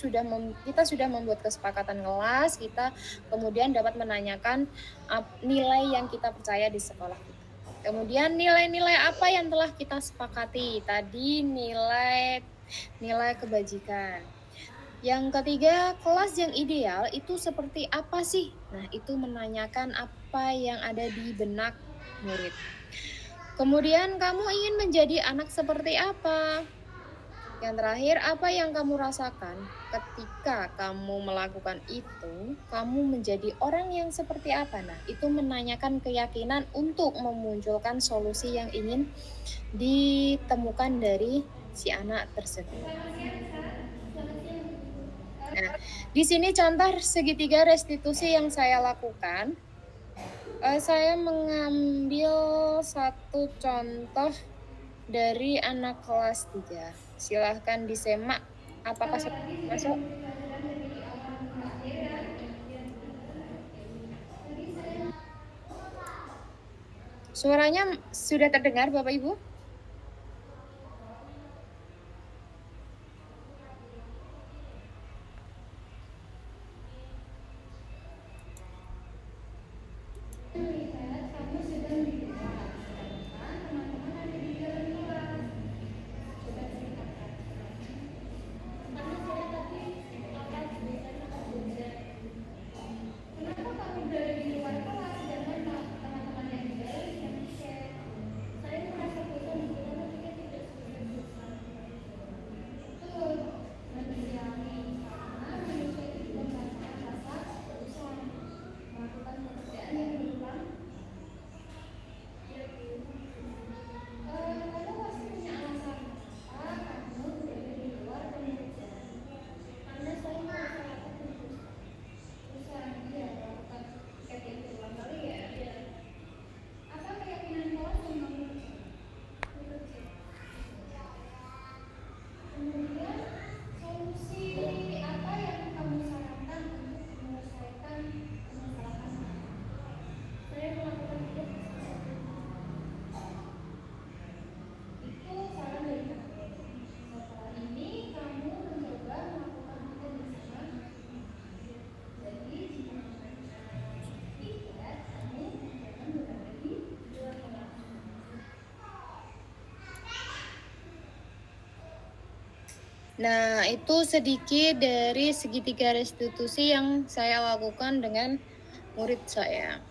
kita sudah membuat kesepakatan kelas, kita kemudian dapat menanyakan nilai yang kita percaya di sekolah kita. Kemudian nilai-nilai apa yang telah kita sepakati? Tadi nilai kebajikan. Yang ketiga, kelas yang ideal itu seperti apa sih? Nah, itu menanyakan apa yang ada di benak murid. Kemudian, kamu ingin menjadi anak seperti apa? Yang terakhir, apa yang kamu rasakan ketika kamu melakukan itu? Kamu menjadi orang yang seperti apa? Nah, itu menanyakan keyakinan untuk memunculkan solusi yang ingin ditemukan dari si anak tersebut. Nah, di sini contoh segitiga restitusi yang saya lakukan. Saya mengambil satu contoh dari anak kelas 3. Silahkan disimak. Apakah sudah masuk? Suaranya sudah terdengar, Bapak Ibu? Nah, itu sedikit dari segitiga restitusi yang saya lakukan dengan murid saya.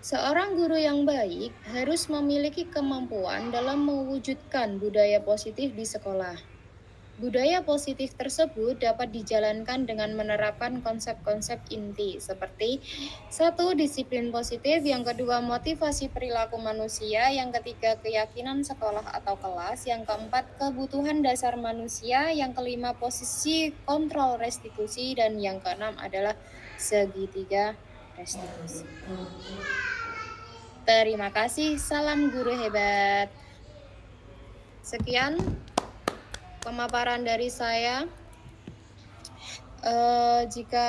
Seorang guru yang baik harus memiliki kemampuan dalam mewujudkan budaya positif di sekolah. Budaya positif tersebut dapat dijalankan dengan menerapkan konsep-konsep inti seperti 1. Disiplin positif, yang kedua motivasi perilaku manusia, yang ketiga keyakinan sekolah atau kelas, yang keempat kebutuhan dasar manusia, yang kelima posisi kontrol restitusi, dan yang keenam adalah segitiga restitusi. Terima kasih, salam guru hebat. Sekian pemaparan dari saya. Jika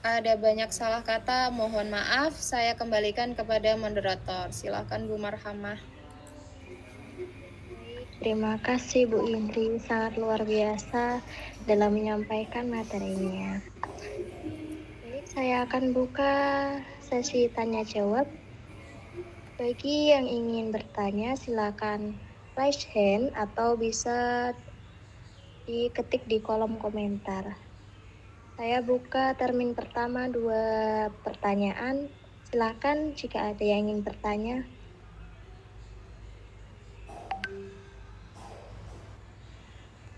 ada banyak salah kata, mohon maaf. Saya kembalikan kepada moderator. Silakan Bu Marhamah. Terima kasih Bu Indri, sangat luar biasa dalam menyampaikan materinya. Baik, saya akan buka sesi tanya jawab. Bagi yang ingin bertanya, silakan raise hand atau bisa diketik di kolom komentar. Saya buka termin pertama 2 pertanyaan. Silakan jika ada yang ingin bertanya.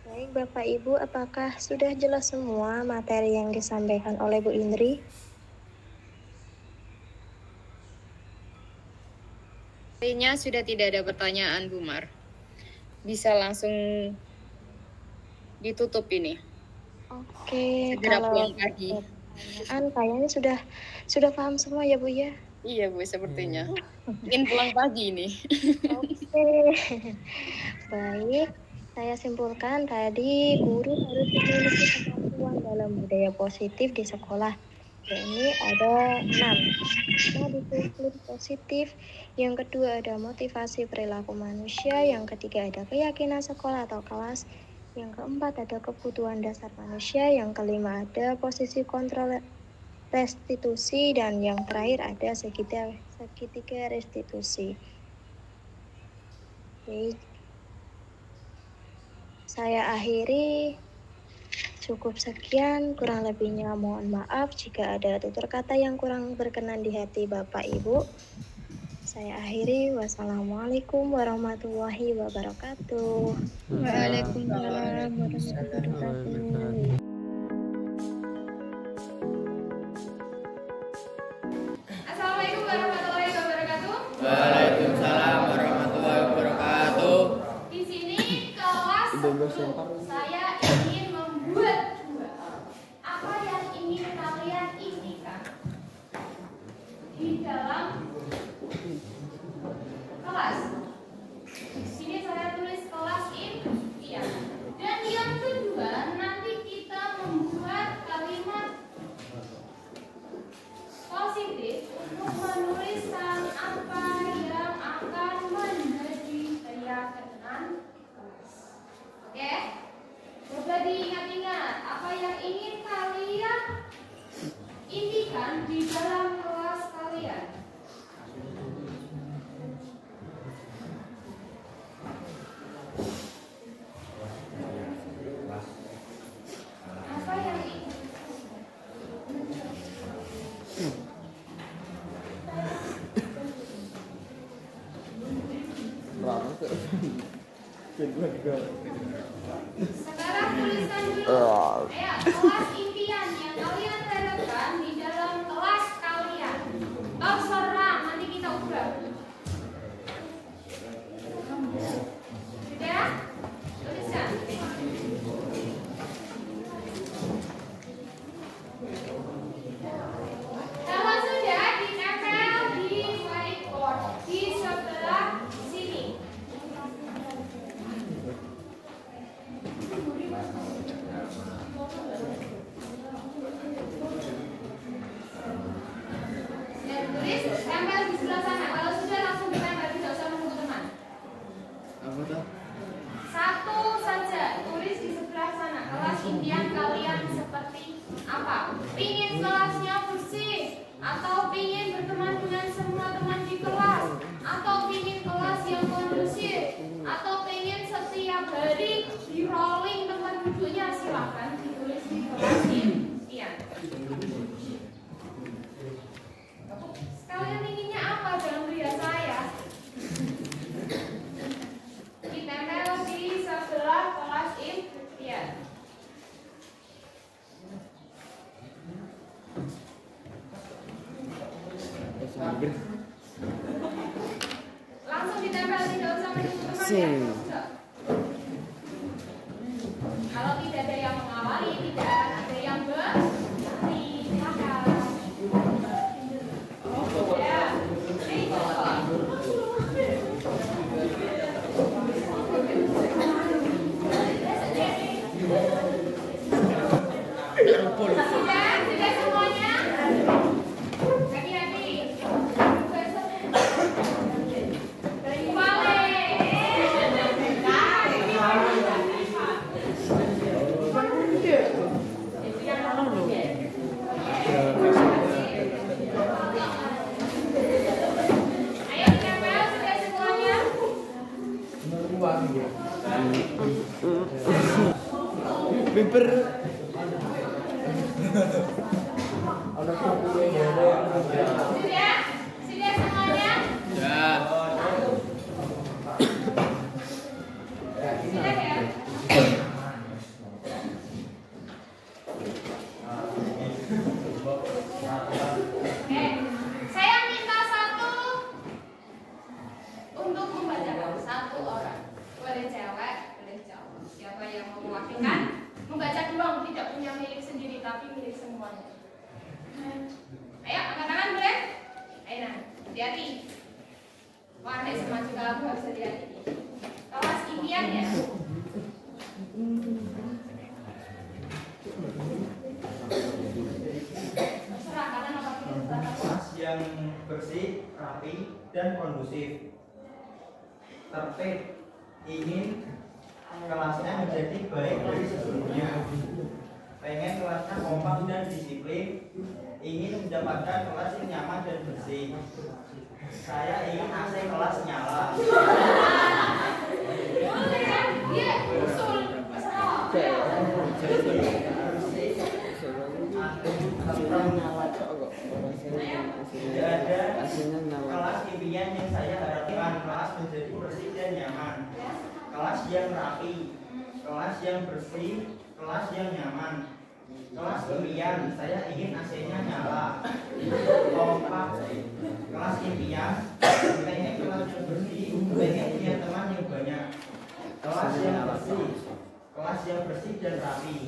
Baik Bapak Ibu, apakah sudah jelas semua materi yang disampaikan oleh Bu Indri? Sepertinya sudah tidak ada pertanyaan, Bu Mar. Bisa langsung ditutup ini. Oke, Segera kalau pulang pagi. pertanyaan kayaknya sudah paham semua ya Bu ya? Iya Bu, sepertinya. Ingin pulang pagi ini. Oke, baik. Saya simpulkan tadi guru harus memiliki kemampuan dalam budaya positif di sekolah. Ini ada 6. Disiplin positif, yang kedua ada motivasi perilaku manusia, yang ketiga ada keyakinan sekolah atau kelas, yang keempat ada kebutuhan dasar manusia, yang kelima ada posisi kontrol restitusi, dan yang terakhir ada segitiga restitusi. Baik. Saya akhiri. Cukup sekian, kurang lebihnya mohon maaf jika ada tutur kata yang kurang berkenan di hati Bapak Ibu. Saya akhiri. Wassalamualaikum warahmatullahi wabarakatuh. Waalaikumsalam warahmatullahi wabarakatuh. Assalamualaikum warahmatullahi wabarakatuh. Waalaikumsalam warahmatullahi wabarakatuh. Di sini kelas 10. Saya ingin membuat dua. Apa yang ingin kalian intikan di dalam kelas? Di sini saya tulis kelas impian. Dan yang kedua, nanti kita membuat kalimat positif untuk menuliskan apa yang akan menjadi keyakinan kelas. Oke? Coba diingat-ingat apa yang ingin kalian intikan di dalam kelas kalian. Apa yang ingin sekarang tuliskan dulu. Ayo, kelas impian yang kalian harapkan di dalam kelas kalian. Terserah, nanti kita ubah. Sudah? Tuliskan. Kalau sudah, ditempel di whiteboard di sebelah sini. Dan tulis, tempel di sebelah sana. Kalau sudah langsung ditempel, tidak usah menunggu teman. Apa tuh? Satu saja, tulis di sebelah sana. Kelas impian kalian seperti apa? Pingin kelasnya bersih, atau pingin berteman dengan semua teman di kelas, atau pingin kelas yang kondusif, atau pingin setiap hari di rolling tempat duduknya, silahkan ditulis di kelas impian. Kalian inginnya apa? Jangan beri saya. Ditempel di sebelah kelas impian. Langsung ditempel, tidak usah menunggu teman ya. Sudah. Kalau tidak ada yang mengawali, tidak akan ada yang berlari. Silakan. Ya, sudah semuanya? Hati-hati. Ayo ditempel, sudah semuanya? Bimper. Sudah? Sudah semuanya? Ya. Sudah ya? Saya minta satu untuk membacakan, satu orang. Boleh cewek, boleh cowok. Siapa yang mau mewakilkan? Membaca doang, tidak punya milik sendiri, tapi milik semuanya. Ayo, angkat tangan boleh? Ayo, nah, hati-hati. Wah, nek semaju kamu harus hati-hati. Kelas impian ya? Terserah, kalian apapun yang terserah. Kelas yang bersih, rapi, dan kondusif. Tertib, ingin kelasnya menjadi baik dari sebelumnya. Pengen kelasnya kompak dan disiplin, ingin mendapatkan kelas yang nyaman dan bersih. Saya ingin AC kelas nyala. kelas yang rapi, kelas yang bersih, kelas yang nyaman. Kelas impian, saya ingin AC-nya nyala, kompak. Kelas impian, pengen kelas yang bersih, pengen punya teman yang banyak. Kelas yang bersih, kelas yang bersih dan rapi.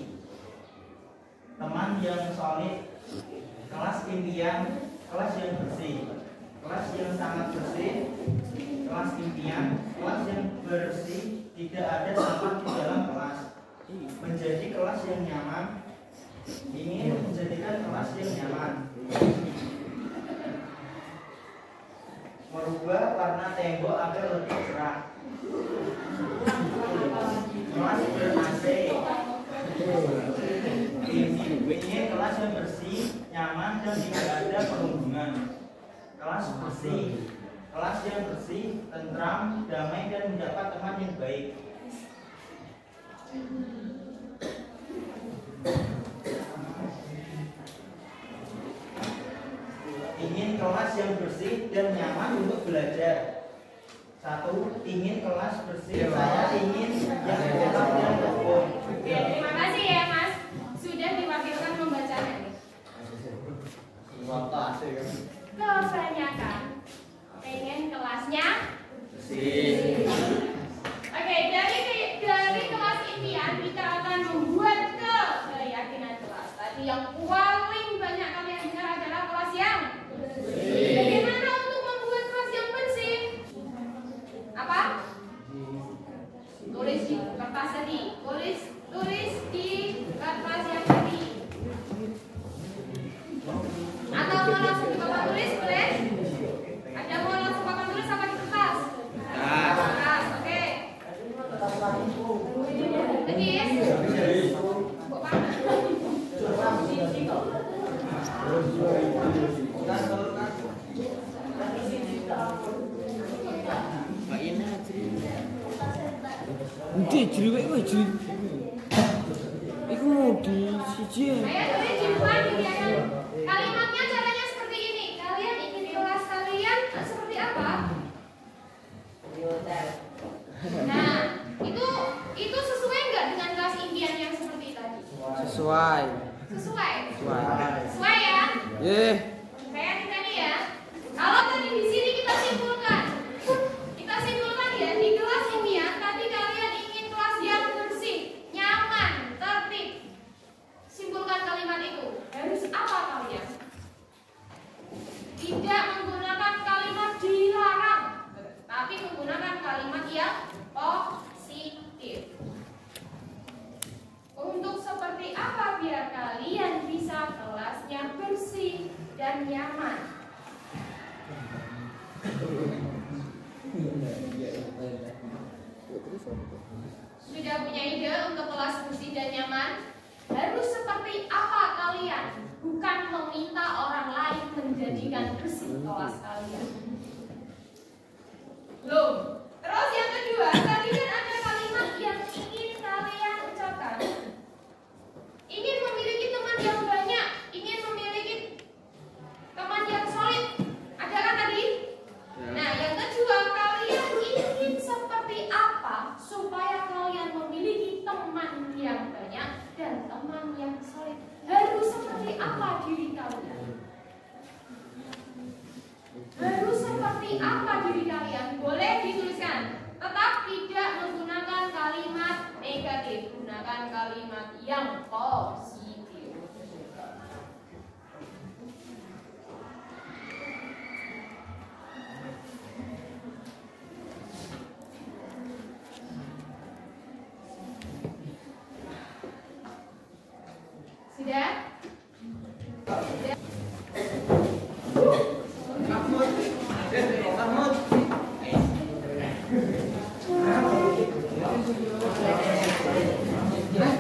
Teman yang solid. Kelas impian, kelas yang bersih, kelas yang sangat bersih. Kelas impian, kelas yang bersih, tidak ada sampah di dalam kelas. Menjadi kelas yang nyaman, ingin menjadikan kelas yang nyaman. Merubah warna tembok agar lebih cerah. Kelas ber-AC. Ingin kelas yang bersih, nyaman dan tidak ada perundungan. Kelas bersih, kelas yang bersih, tentram, damai dan mendapat teman yang baik. Ingin kelas yang bersih dan nyaman untuk belajar. 1. Ingin kelas bersih. Saya ingin yang kotor dan kebun. Oke, terima kasih ya Mas. Sudah diwakilkan membacanya. Kebanyakan pengen kelasnya bersih. Oke, dari kelas impian kita akan membuat keyakinan kelas. Tadi yang paling banyak kalian dengar adalah kelas yang bersih. Bagaimana untuk membuat kelas yang bersih? Apa? Tulis di kertas tadi. Tulis di kertas yang tadi. Atau mau langsung di papan tulis boleh? Ada mau langsung papan tulis apa di kertas? Kertas, oke. Lagi? Nanti jeriwek kowe jeri. Iku mau di siji. Ayo tulis di depan kegiatan. Kalimatnya caranya seperti ini. Kalian ingin kelas kalian seperti apa? Nah, itu sesuai nggak dengan kelas impian yang seperti tadi? Sesuai. Sesuai. Sesuai. Sesuai ya? Ye. Kayak tadi ya. Kalau tadi di sini kita simpulkan ya di kelas impian tadi kalian ingin kelas yang bersih, nyaman, tertib. Simpulkan kalimat itu. Harus apa kalian? Tidak menggunakan kalimat dilarang, tapi menggunakan kalimat yang positif. Untuk seperti apa biar kalian bisa kelasnya bersih dan nyaman? Sudah punya ide untuk kelas bersih dan nyaman? Harus seperti apa kalian? Bukan meminta orang lain menjadikan bersih kelas kalian. Belum. Terus yang kedua, tadi kan ada kalimat yang ingin kalian ucapkan. Ingin memiliki teman yang banyak, ingin memiliki teman yang solid. Ada kan tadi? Nah, yang kedua, kalian ingin seperti apa supaya kalian memiliki teman yang banyak dan teman yang solid? Harus seperti apa diri kalian? Harus seperti apa diri kalian? Boleh dituliskan. Tetap tidak menggunakan kalimat negatif, gunakan kalimat yang positif. Sudah? Sudah?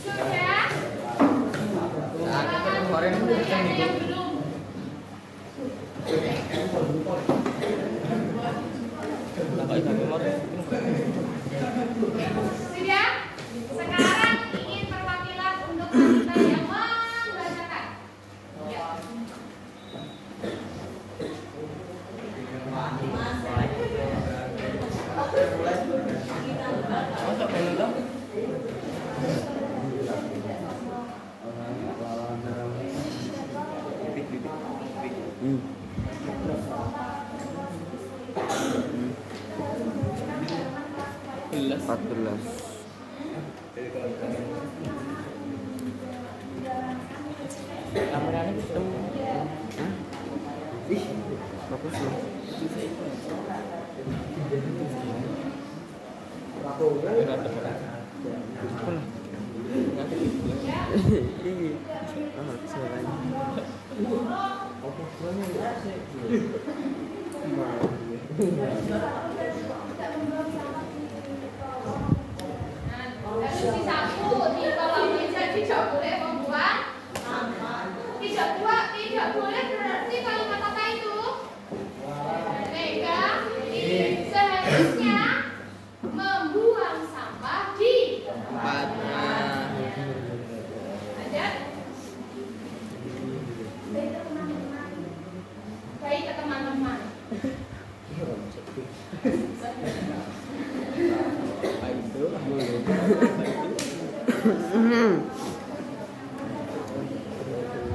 Sudah? Sudah? Sekarang ingin perwakilan untuk wanita yang membacakan. Ya. Kameranya ketemu. Ih, bagus loh. Sisi satu di kolom meja tidak boleh membuang sampah. Tidak boleh berarti kalimat apa itu? Mega seharusnya membuang sampah di tempatnya. Ada? Baik ke teman-teman.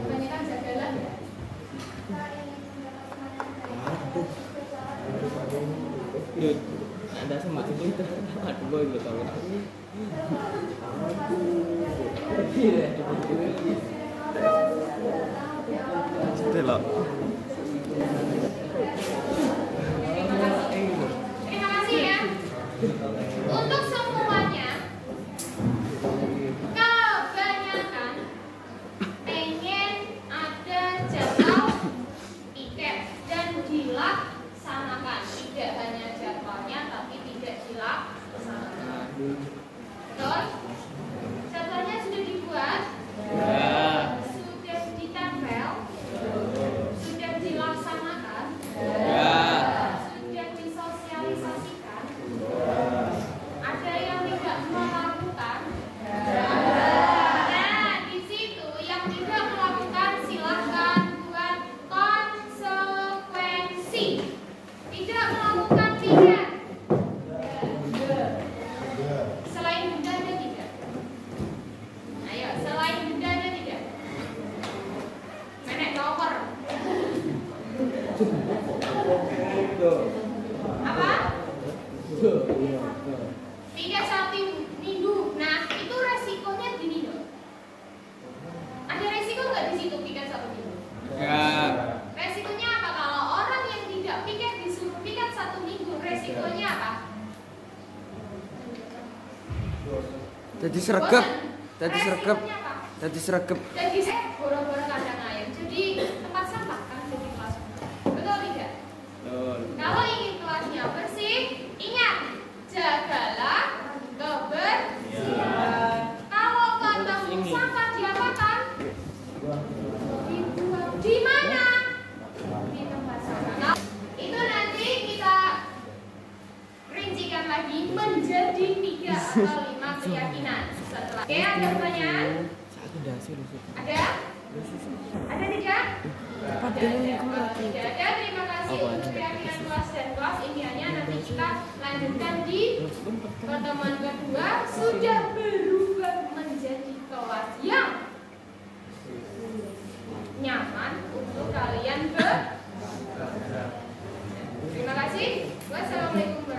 Kebanyakan jagalah ya. Ada semak itu. Aduh, gue juga tahu. Terima kasih ya. Untuk semuanya, kebanyakan pengen ada jadwal piket dan dilaksanakan. Tidak hanya jadwalnya, tapi tidak dilaksanakan. Betul? Jadwalnya sudah dibuat? Sudah ditempel? Sudah dilaksanakan? Sudah disosialisasikan? Ada yang tidak melakukan? Nah, di situ yang tidak melakukan silahkan buat konsekuensi. Tidak melakukan tidak. Selain benda ada tidak? Ayo, selain benda ada tidak? Nenek cover. Apa? Tidak 1 minggu. Nah, itu resikonya gini dong. Ada resiko nggak di situ piket 1 minggu? Resikonya apa? Kalau orang yang tidak piket disuruh piket 1 minggu, resikonya apa? Jadi sergap. Bosan. Resikonya apa? Jadi sergap. Jadi boro-boro kandang ayam. Jadi tempat sampah kan jadi kelas. Betul tidak? Kalau ingin kelasnya bersih, ingat jagalah kebersihan. Kalau ketemu sampah diapakan? Dibuang. Di mana? Di tempat sampah. Nah, itu nanti kita rincikan lagi menjadi 3 atau 5 keyakinan. Setelah. Oke, ada pertanyaan? Ada? Ada tidak? Tidak ada. Terima kasih untuk keyakinan kelas dan kelas. Ini hanya nanti kita lanjutkan di pertemuan kedua. Sudah berubah menjadi kelas yang nyaman untuk kalian Terima kasih. Wassalamualaikum